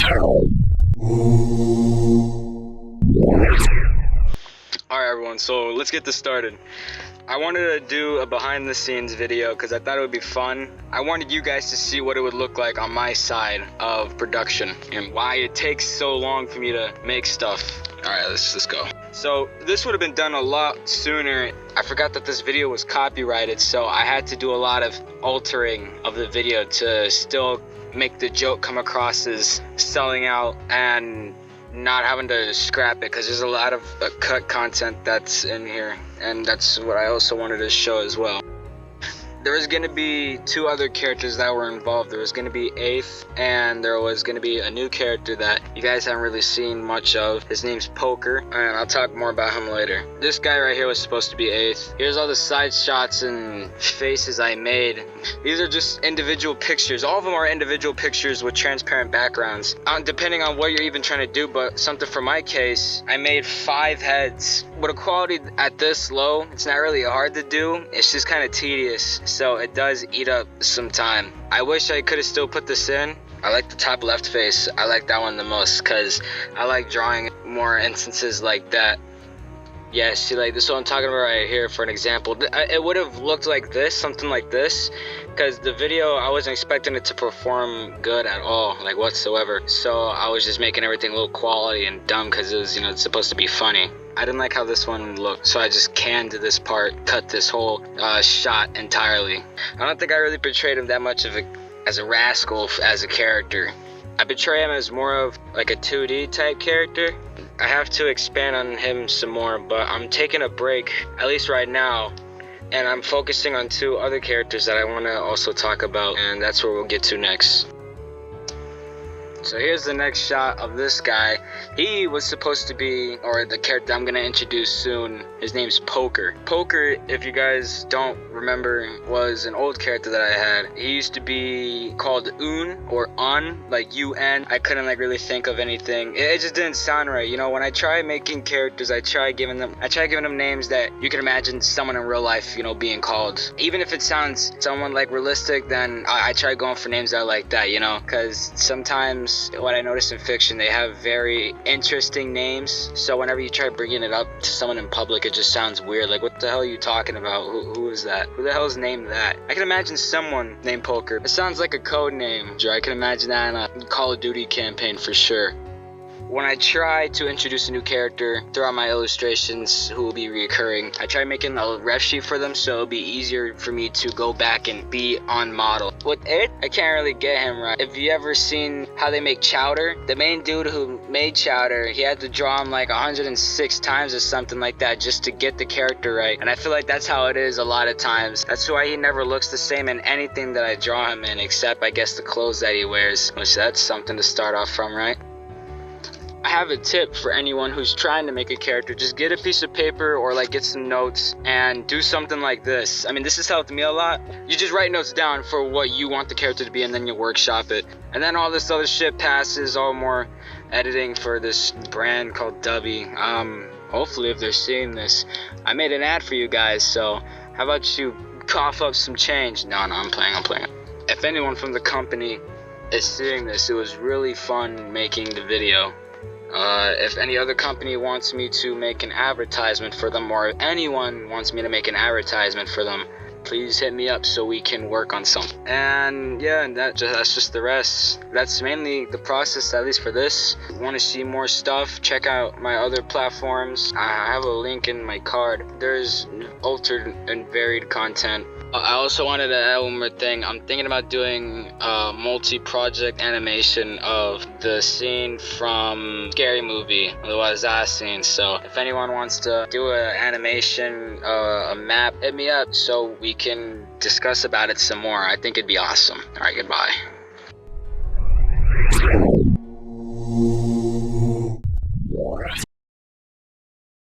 Alright everyone, so let's get this started. I wanted to do a behind the scenes video because I thought it would be fun. I wanted you guys to see what it would look like on my side of production and why it takes so long for me to make stuff. Alright, let's go. So this would have been done a lot sooner. I forgot that this video was copyrighted, so I had to do a lot of altering of the video to still make the joke come across as selling out and not having to scrap it, because there's a lot of cut content that's in here, and that's what I also wanted to show as well. There was going to be two other characters that were involved. There was going to be Eighth, and there was going to be a new character that you guys haven't really seen much of. His name's Poker, and I'll talk more about him later. This guy right here was supposed to be Eighth. Here's all the side shots and faces I made. These are just individual pictures. All of them are individual pictures with transparent backgrounds, depending on what you're even trying to do. But something for my case, I made 5 heads. With a quality at this low, it's not really hard to do. It's just kind of tedious, so it does eat up some time. I wish I could have still put this in. I like the top left face. I like that one the most because I like drawing more instances like that. Yeah, see, like this is what I'm talking about right here. For an example, it would have looked like this, something like this, because the video, I wasn't expecting it to perform good at all, like whatsoever. So I was just making everything low quality and dumb because it was, it's supposed to be funny. I didn't like how this one looked, so I just canned this part, cut this whole shot entirely. I don't think I really portrayed him that much as a rascal as a character. I portray him as more of like a 2D type character. I have to expand on him some more, but I'm taking a break, at least right now, and I'm focusing on 2 other characters that I want to also talk about, and that's where we'll get to next. So here's the next shot of this guy. He was supposed to be, or the character I'm gonna introduce soon, his name's Poker. Poker, if you guys don't remember, was an old character that I had. He used to be called Un, or Un, like UN. I couldn't really think of anything. It just didn't sound right. When I try making characters, I try giving them names that you can imagine someone in real life, being called. Even if it sounds somewhat like realistic, then I try going for names that are like that, because sometimes what I notice in fiction, they have very interesting names, so whenever you try bringing it up to someone in public, it just sounds weird. Like, what the hell are you talking about? Who is that? Who the hell is named that? I can imagine someone named Poker. It sounds like a code name. I can imagine that in a Call of Duty campaign for sure. When I try to introduce a new character throughout my illustrations who will be reoccurring, I try making a ref sheet for them so it'll be easier for me to go back and be on model. With it, I can't really get him right. If you ever seen how they make Chowder, the main dude who made Chowder, he had to draw him like 106 times or something like that just to get the character right. And I feel like that's how it is a lot of times. That's why he never looks the same in anything that I draw him in, except I guess the clothes that he wears, which that's something to start off from, right? I have a tip for anyone who's trying to make a character. Just get a piece of paper or get some notes and do something like this. I mean, this has helped me a lot. You just write notes down for what you want the character to be, and then you workshop it. And then all this other shit passes, all more editing for this brand called Dubby. Hopefully if they're seeing this, I made an ad for you guys, so how about you cough up some change? No, I'm playing. If anyone from the company is seeing this, it was really fun making the video. If any other company wants me to make an advertisement for them, or if anyone wants me to make an advertisement for them, please hit me up so we can work on something. And yeah, that's just the rest. That's mainly the process, at least for this. If you want to see more stuff, check out my other platforms. I have a link in my card. There's altered and varied content. I also wanted to add one more thing. I'm thinking about doing a multi-project animation of the scene from Scary Movie, otherwise that scene. So if anyone wants to do an animation, a map, hit me up so we can discuss about it some more. I think it'd be awesome. All right, goodbye.